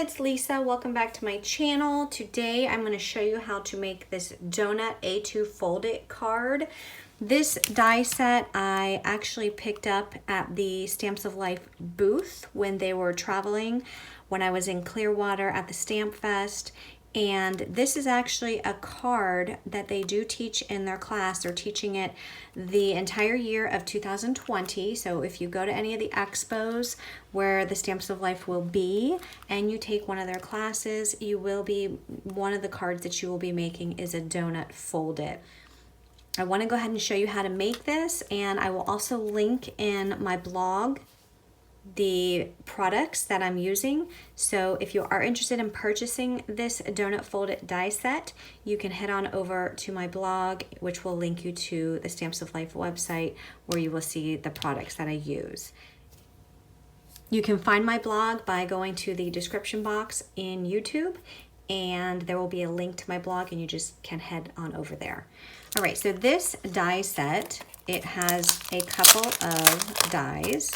it's Lisa. Welcome back to my channel. Today I'm going to show you how to make this donut A2 fold-it card. This die set I actually picked up at the Stamps of Life booth when they were traveling, when I was in Clearwater at the Stamp Fest. And this is actually a card that they do teach in their class. They're teaching it the entire year of 2020. So if you go to any of the expos where the Stamps of Life will be and you take one of their classes, you will be, one of the cards that you will be making is a donut fold-it. I want to go ahead and show you how to make this, and I will also link in my blog the products that I'm using. So if you are interested in purchasing this donut fold-it die set, you can head on over to my blog, which will link you to the Stamps of Life website where you will see the products that I use. You can find my blog by going to the description box in YouTube, and there will be a link to my blog and you just can head on over there. All right, so this die set, it has a couple of dies.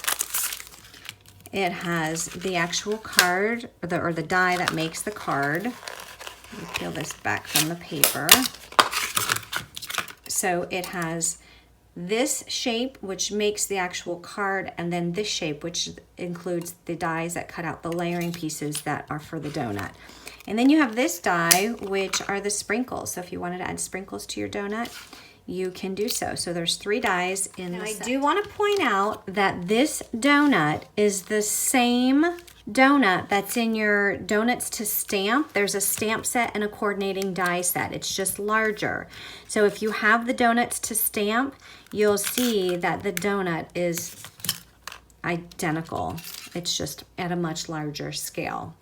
It has the actual card, or the die that makes the card. Let me peel this back from the paper. So it has this shape, which makes the actual card, and then this shape, which includes the dies that cut out the layering pieces that are for the donut. And then you have this die, which are the sprinkles. So if you wanted to add sprinkles to your donut, you can do so. So there's 3 dies in the set. I do want to point out that this donut is the same donut that's in your Donuts to Stamp. There's a stamp set and a coordinating die set. It's just larger. So if you have the Donuts to Stamp, you'll see that the donut is identical. It's just at a much larger scale.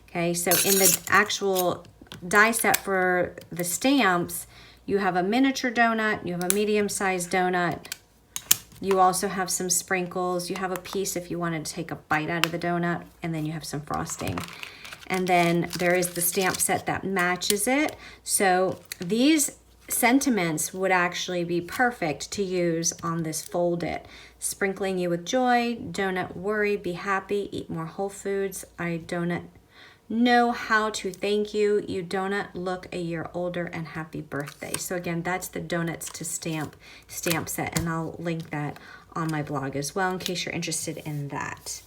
Okay, so in the actual die set for the stamps, you have a miniature donut, you have a medium-sized donut, you also have some sprinkles, you have a piece if you wanted to take a bite out of the donut, and then you have some frosting. And then there is the stamp set that matches it. So these sentiments would actually be perfect to use on this fold-it. Sprinkling you with joy, donut worry, be happy, eat more whole foods, I donut know how to thank you, you donut look a year older, and happy birthday. So again, that's the Donuts to Stamp set, and I'll link that on my blog as well in case you're interested in that.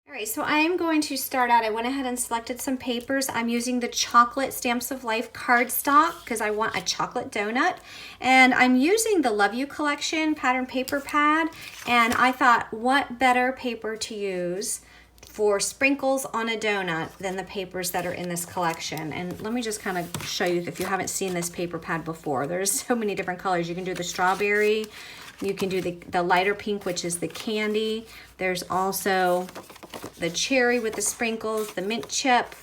All right, so I am going to start out. I went ahead and selected some papers. I'm using the chocolate Stamps of Life cardstock because I want a chocolate donut. And I'm using the Love You collection pattern paper pad. And I thought, what better paper to use for sprinkles on a donut than the papers that are in this collection. And let me just kind of show you if you haven't seen this paper pad before. There's so many different colors. You can do the strawberry. You can do the lighter pink, which is the candy. There's also the cherry with the sprinkles, the mint chip,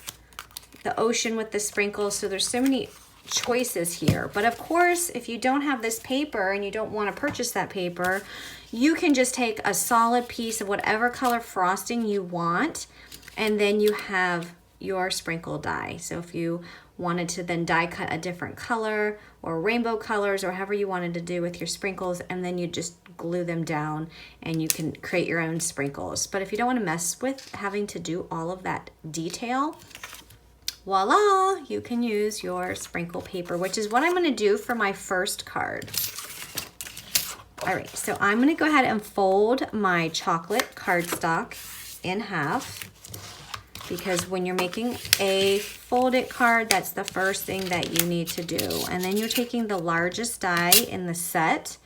the ocean with the sprinkles. So there's so many choices here. But of course, if you don't have this paper and you don't want to purchase that paper, you can just take a solid piece of whatever color frosting you want, and then you have your sprinkle die. So if you wanted to then die cut a different color or rainbow colors or however you wanted to do with your sprinkles, and then you just glue them down and you can create your own sprinkles. But if you don't want to mess with having to do all of that detail, voila, you can use your sprinkle paper, which is what I'm going to do for my first card. All right, so I'm going to go ahead and fold my chocolate cardstock in half, because when you're making a fold-it card, that's the first thing that you need to do. And then you're taking the largest die in the set,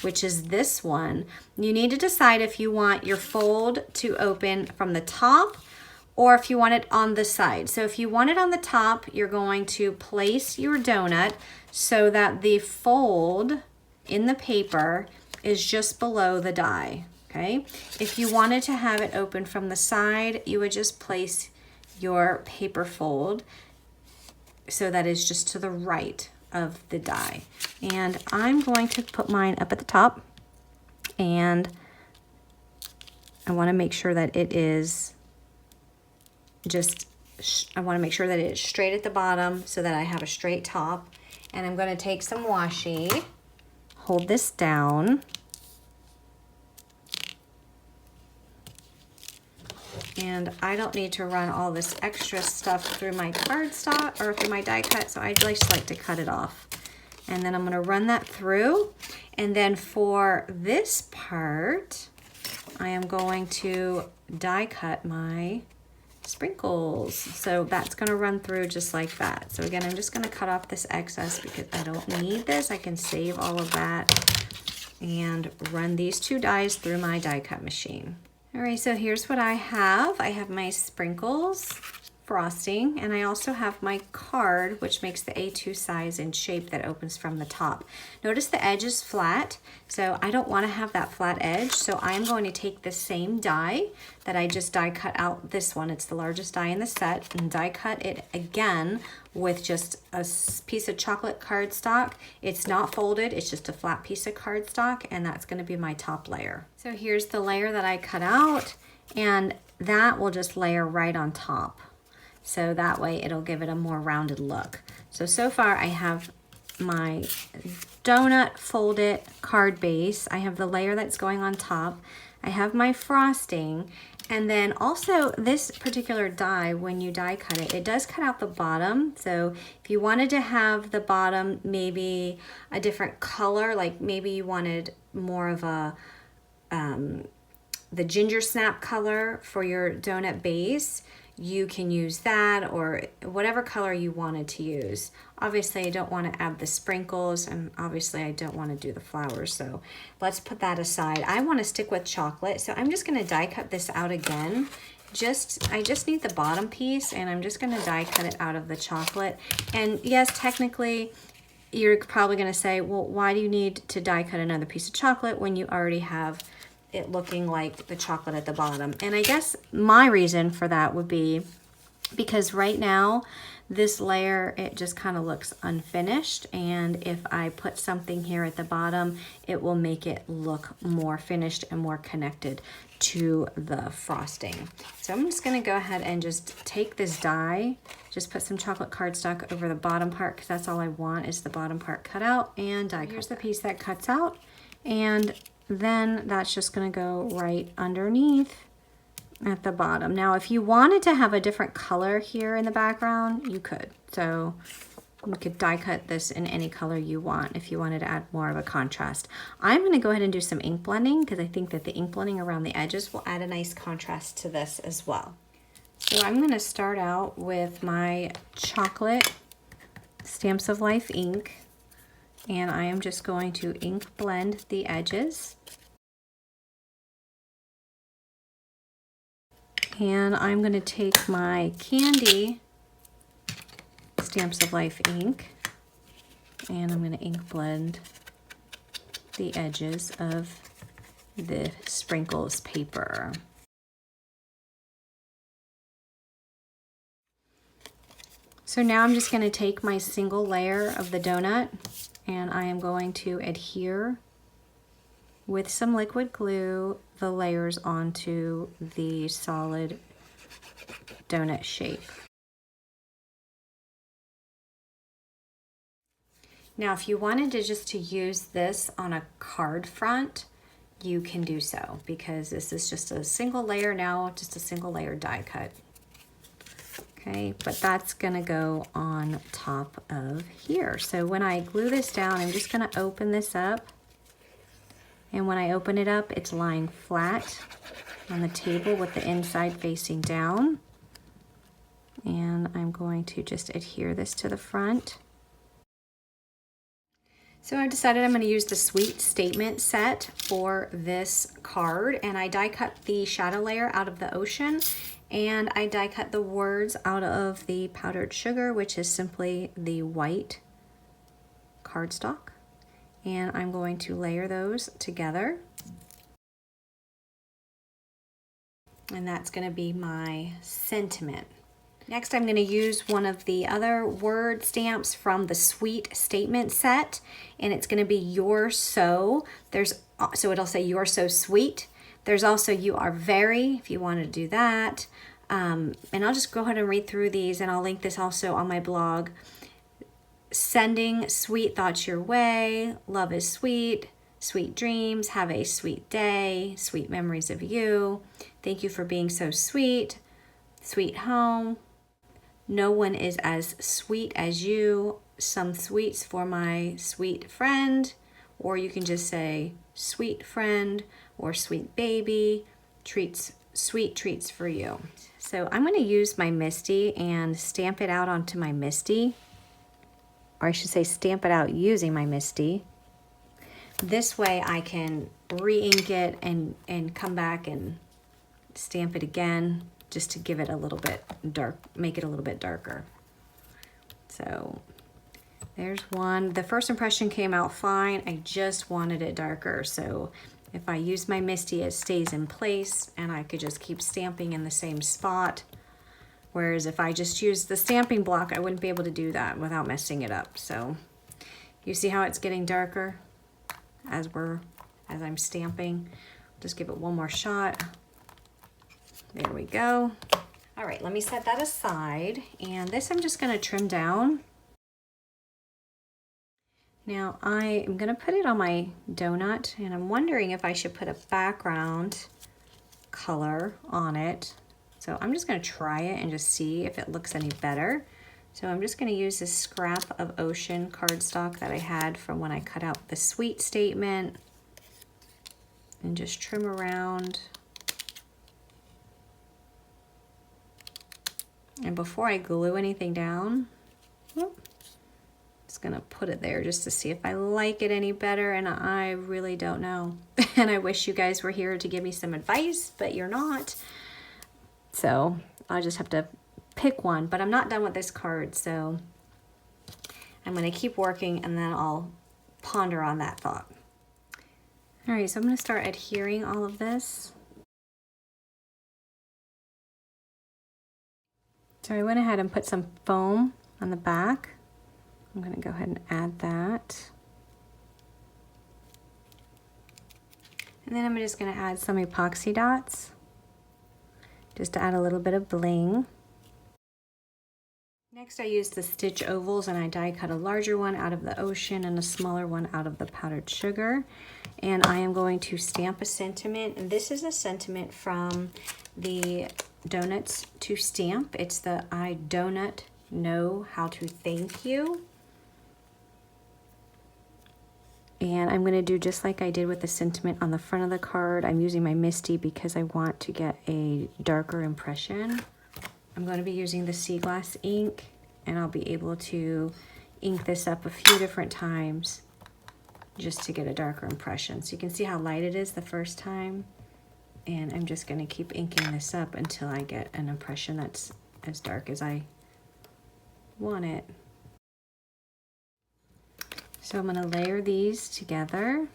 which is this one. You need to decide if you want your fold to open from the top or if you want it on the side. So if you want it on the top, you're going to place your donut so that the fold in the paper is just below the die, okay? If you wanted to have it open from the side, you would just place your paper fold so that is just to the right of the die. And I'm going to put mine up at the top, and I want to make sure that it is I want to make sure that it is straight at the bottom so that I have a straight top. And I'm going to take some washi, hold this down, And I don't need to run all this extra stuff through my cardstock or through my die cut, so I just like to cut it off. And then I'm gonna run that through. And then for this part, I am going to die cut my sprinkles. So that's gonna run through just like that. So again, I'm just gonna cut off this excess because I don't need this. I can save all of that and run these two dies through my die cut machine. All right, so here's what I have. I have my sprinkles, frosting, and I also have my card, which makes the A2 size and shape that opens from the top. Notice the edge is flat, so I don't want to have that flat edge, so I'm going to take the same die that I just die cut out this one. It's the largest die in the set, and die cut it again with just a piece of chocolate cardstock. It's not folded, it's just a flat piece of cardstock, and that's going to be my top layer. So here's the layer that I cut out, and that will just layer right on top. So that way it'll give it a more rounded look. So far I have my donut folded card base. I have the layer that's going on top. I have my frosting. And then also this particular die, when you die cut it, it does cut out the bottom. So if you wanted to have the bottom maybe a different color, like maybe you wanted more of a, the ginger snap color for your donut base, you can use that or whatever color you wanted to use. Obviously I don't want to add the sprinkles, and obviously I don't want to do the flowers, so let's put that aside. I want to stick with chocolate, so I'm just going to die cut this out again. I just need the bottom piece, and I'm just going to die cut it out of the chocolate. And yes, technically you're probably going to say, well, why do you need to die cut another piece of chocolate when you already have it looking like the chocolate at the bottom? And I guess my reason for that would be because right now this layer, it just kind of looks unfinished, and if I put something here at the bottom, it will make it look more finished and more connected to the frosting. So I'm just going to go ahead and just take this die, just put some chocolate cardstock over the bottom part, because that's all I want is the bottom part cut out, and die cut. Here's the piece that cuts out, and then that's just going to go right underneath at the bottom. Now, if you wanted to have a different color here in the background, you could. So you could die cut this in any color you want if you wanted to add more of a contrast. I'm going to go ahead and do some ink blending because I think that the ink blending around the edges will add a nice contrast to this as well. So I'm going to start out with my chocolate Stamps of Life ink, and I am just going to ink blend the edges. And I'm going to take my candy Stamps of Life ink, and I'm going to ink blend the edges of the sprinkles paper. So now I'm just going to take my single layer of the donut, and I am going to adhere with some liquid glue the layers onto the solid donut shape. Now, if you wanted to just to use this on a card front, you can do so, because this is just a single layer now, just a single layer die cut. Okay, but that's gonna go on top of here. So when I glue this down, I'm just gonna open this up. And when I open it up, it's lying flat on the table with the inside facing down. And I'm going to just adhere this to the front. So I decided I'm going to use the Sweet Statement set for this card, and I die cut the shadow layer out of the ocean, and I die cut the words out of the powdered sugar, which is simply the white cardstock. And I'm going to layer those together. And that's going to be my sentiment. Next, I'm going to use one of the other word stamps from the Sweet Statement set, and it's going to be You're So. So it'll say You're So Sweet. There's also You Are Very, if you want to do that. And I'll just go ahead and read through these, and I'll link this also on my blog. Sending sweet thoughts your way, love is sweet, Sweet dreams, have a sweet day, sweet memories of you. Thank you for being so sweet. Sweet home. No one is as sweet as you. Some sweets for my sweet friend. Or you can just say sweet friend or sweet baby. Treats, sweet treats for you. So I'm going to use my Misty and stamp it out onto my Misty. Or I should say stamp it out using my Misty. This way I can re-ink it and come back and stamp it again just to give it a little bit dark, make it a little bit darker. So there's one. The first impression came out fine. I just wanted it darker. So if I use my Misty, it stays in place and I could just keep stamping in the same spot. Whereas if I just use the stamping block, I wouldn't be able to do that without messing it up. So you see how it's getting darker as I'm stamping. Just give it one more shot. There we go. All right, let me set that aside. And this I'm just gonna trim down. Now I am gonna put it on my donut and I'm wondering if I should put a background color on it. So I'm just gonna try it and just see if it looks any better. So I'm just gonna use this scrap of ocean cardstock that I had from when I cut out the sweet statement and just trim around. And before I glue anything down, just gonna put it there just to see if I like it any better, and I really don't know. And I wish you guys were here to give me some advice, but you're not. So I'll just have to pick one, but I'm not done with this card, so I'm gonna keep working and then I'll ponder on that thought. All right, so I'm gonna start adhering all of this. So I went ahead and put some foam on the back. I'm gonna go ahead and add that. And then I'm just gonna add some epoxy dots just to add a little bit of bling. Next I used the stitch ovals and I die cut a larger one out of the ocean and a smaller one out of the powdered sugar. And I am going to stamp a sentiment, and this is a sentiment from the Donuts to Stamp. It's the I donut know how to thank you. And I'm gonna do just like I did with the sentiment on the front of the card. I'm using my Misty because I want to get a darker impression. I'm going to be using the sea glass ink, and I'll be able to ink this up a few different times just to get a darker impression. So you can see how light it is the first time, and I'm just going to keep inking this up until I get an impression that's as dark as I want it. So I'm going to layer these together.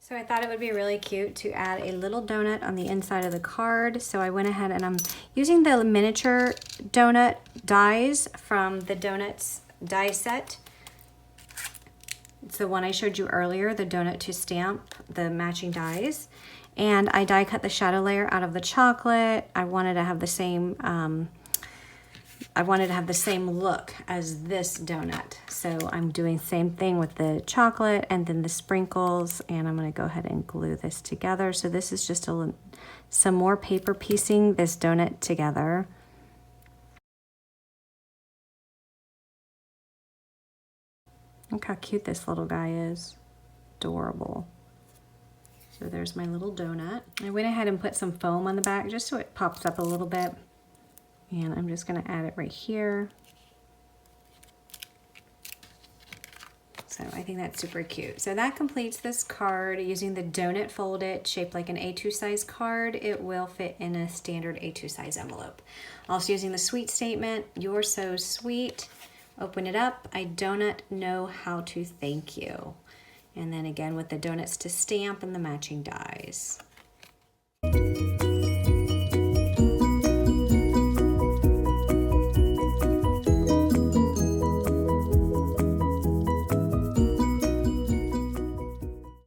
So I thought it would be really cute to add a little donut on the inside of the card. So I went ahead and I'm using the miniature donut dies from the Donuts die set. It's the one I showed you earlier, the donut to stamp, the matching dies. And I die cut the shadow layer out of the chocolate. I wanted to have the same look as this donut. So I'm doing the same thing with the chocolate and then the sprinkles, and I'm gonna go ahead and glue this together. So this is just some more paper piecing this donut together. Look how cute this little guy is. Adorable. So there's my little donut. I went ahead and put some foam on the back just so it pops up a little bit. And I'm just gonna add it right here. So I think that's super cute. So that completes this card using the donut fold it, shaped like an A2 size card. It will fit in a standard A2 size envelope. Also using the sweet statement, you're so sweet. Open it up, I donut know how to thank you. And then again with the donuts to stamp and the matching dies.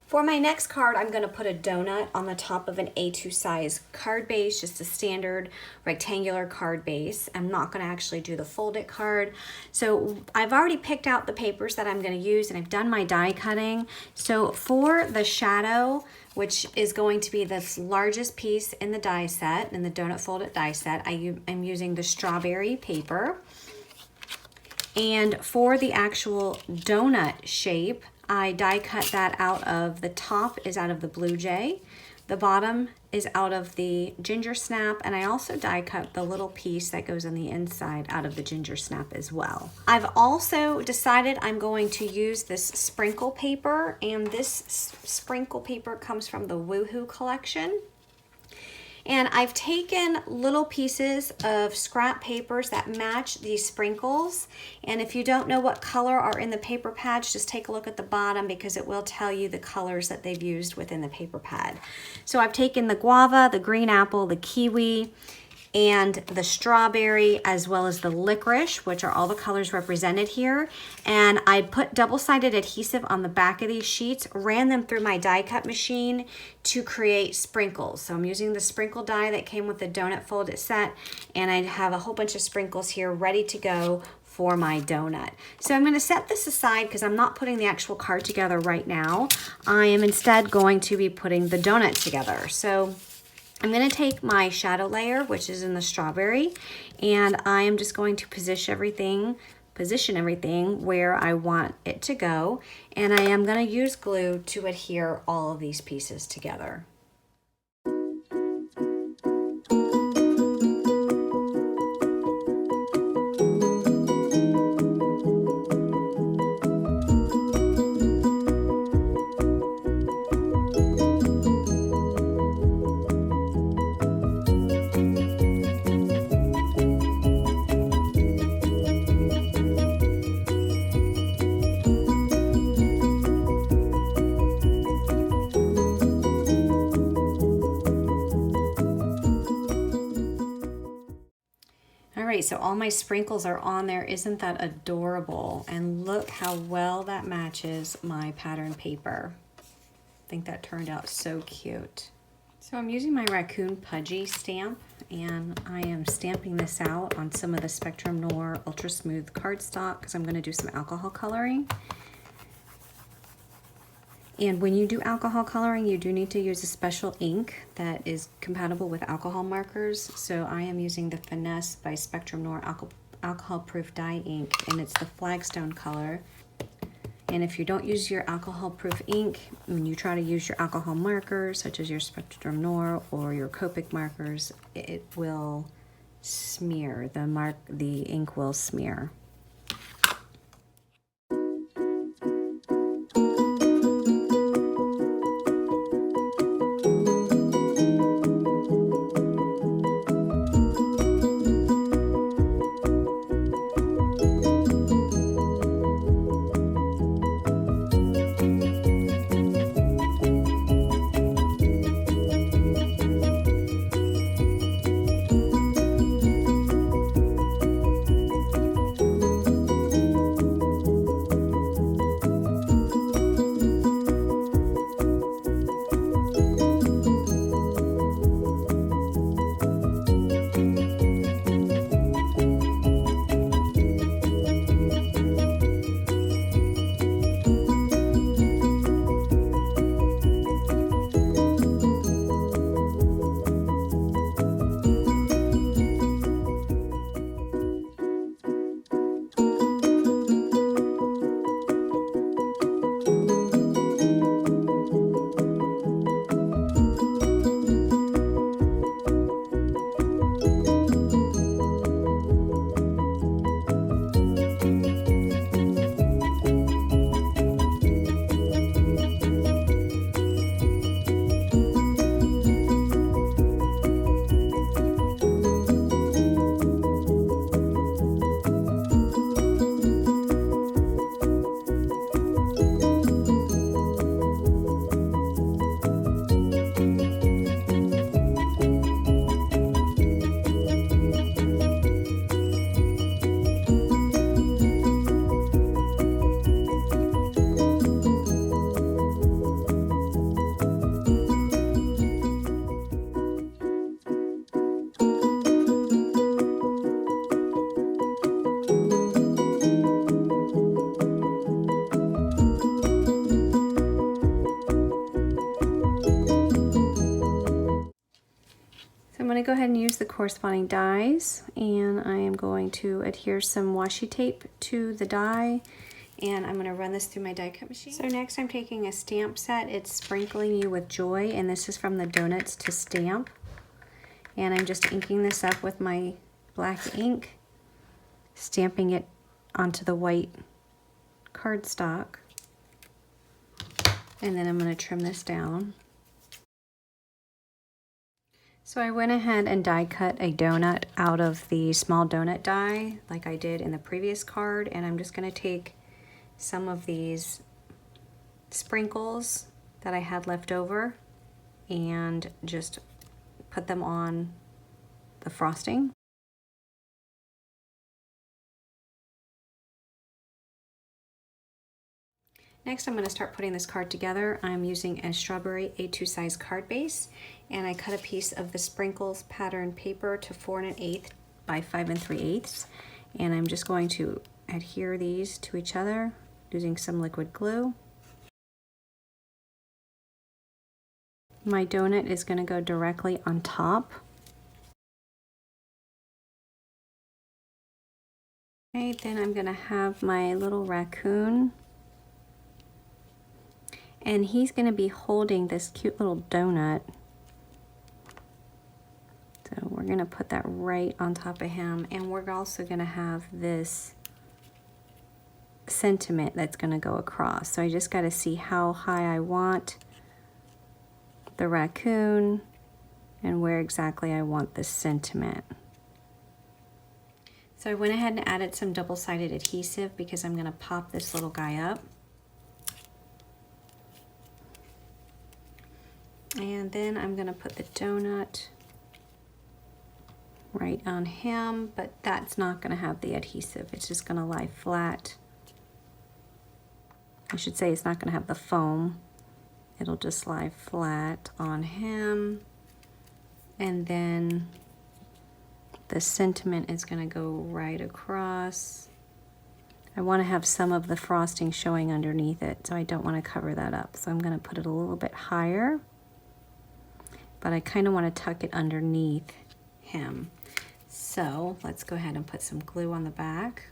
For For my next card, I'm going to put a donut on the top of an A2 size card base, just a standard rectangular card base. I'm not going to actually do the folded card. So I've already picked out the papers that I'm going to use, and I've done my die cutting. So for the shadow, which is going to be the largest piece in the die set, in the donut folded die set, I'm using the strawberry paper. And for the actual donut shape, I die cut that out of, the top is out of the Blue Jay, the bottom is out of the ginger snap, and I also die cut the little piece that goes on the inside out of the ginger snap as well. I've also decided I'm going to use this sprinkle paper, and this sprinkle paper comes from the Woohoo collection. And I've taken little pieces of scrap papers that match these sprinkles. And if you don't know what color are in the paper pads, just take a look at the bottom because it will tell you the colors that they've used within the paper pad. So I've taken the guava, the green apple, the kiwi, and the strawberry, as well as the licorice, which are all the colors represented here. And I put double-sided adhesive on the back of these sheets, ran them through my die cut machine to create sprinkles. So I'm using the sprinkle die that came with the donut folded set, and I have a whole bunch of sprinkles here ready to go for my donut. So I'm going to set this aside because I'm not putting the actual card together right now. I am instead going to be putting the donut together. So I'm going to take my shadow layer, which is in the strawberry, and I am just going to position everything where I want it to go, and I am going to use glue to adhere all of these pieces together. So all my sprinkles are on there. Isn't that adorable? And look how well that matches my pattern paper. I think that turned out so cute. So I'm using my Raccoon Pudgy stamp, and I am stamping this out on some of the Spectrum Noir Ultra Smooth cardstock because I'm going to do some alcohol coloring. And when you do alcohol coloring, you do need to use a special ink that is compatible with alcohol markers. So I am using the Finesse by Spectrum Noir alcohol proof dye ink, and it's the Flagstone color. And if you don't use your alcohol proof ink, when you try to use your alcohol markers, such as your Spectrum Noir or your Copic markers, it will smear, the ink will smear. ahead and use the corresponding dies, and I am going to adhere some washi tape to the die, and I'm going to run this through my die cut machine. So next I'm taking a stamp set. It's Sprinkling You with Joy, and this is from the Donuts to Stamp. And I'm just inking this up with my black ink, stamping it onto the white cardstock. And then I'm going to trim this down. So I went ahead and die cut a donut out of the small donut die like I did in the previous card, and I'm just going to take some of these sprinkles that I had left over and just put them on the frosting. Next, I'm going to start putting this card together. I'm using a strawberry A2 size card base, and I cut a piece of the sprinkles pattern paper to 4 1/8 by 5 3/8, and I'm just going to adhere these to each other using some liquid glue. My donut is going to go directly on top. Okay, then I'm going to have my little raccoon, and he's going to be holding this cute little donut. So we're going to put that right on top of him, and we're also going to have this sentiment that's going to go across. So I just got to see how high I want the raccoon and where exactly I want the sentiment. So I went ahead and added some double-sided adhesive because I'm going to pop this little guy up. And then I'm going to put the donut right on him, but that's not going to have the adhesive. It's just going to lie flat. I should say it's not going to have the foam. It'll just lie flat on him. And then the sentiment is going to go right across. I want to have some of the frosting showing underneath it, so I don't want to cover that up. So I'm going to put it a little bit higher, but I kind of want to tuck it underneath him. So let's go ahead and put some glue on the back.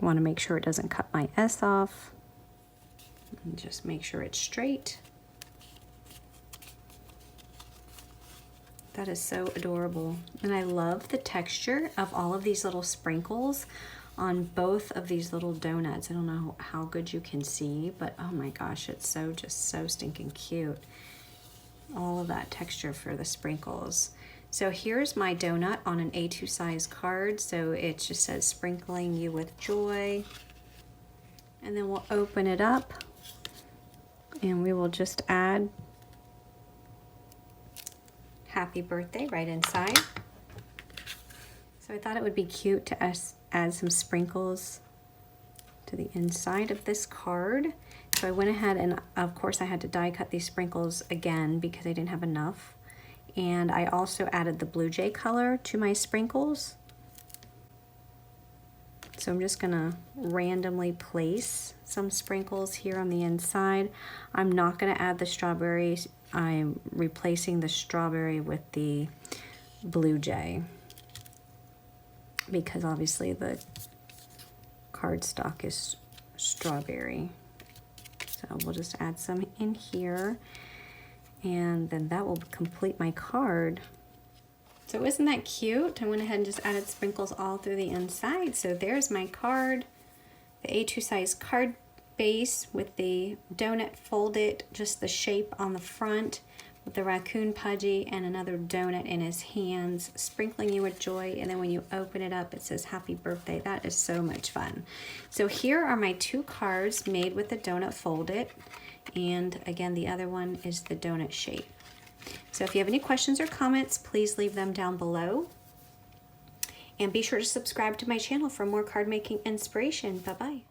I want to make sure it doesn't cut my S off. And just make sure it's straight. That is so adorable. And I love the texture of all of these little sprinkles on both of these little donuts. I don't know how good you can see, but oh my gosh, it's just so stinking cute. All of that texture for the sprinkles. So here's my donut on an A2 size card. So it just says Sprinkling You with Joy. And then we'll open it up and we will just add Happy Birthday right inside. So I thought it would be cute to add some sprinkles to the inside of this card. So I went ahead and of course I had to die cut these sprinkles again because I didn't have enough. And I also added the Blue Jay color to my sprinkles. So I'm just gonna randomly place some sprinkles here on the inside. I'm not gonna add the strawberries. I'm replacing the strawberry with the Blue Jay because obviously the cardstock is strawberry. So we'll just add some in here, and then that will complete my card. So isn't that cute? I went ahead and just added sprinkles all through the inside. So there's my card, the A2 size card base with the donut folded, just the shape on the front with the raccoon pudgy and another donut in his hands, Sprinkling You with Joy. And then when you open it up, it says Happy Birthday. That is so much fun. So here are my two cards made with the donut folded. And again, the other one is the donut shape. So if you have any questions or comments, please leave them down below. And be sure to subscribe to my channel for more card making inspiration. Bye-bye.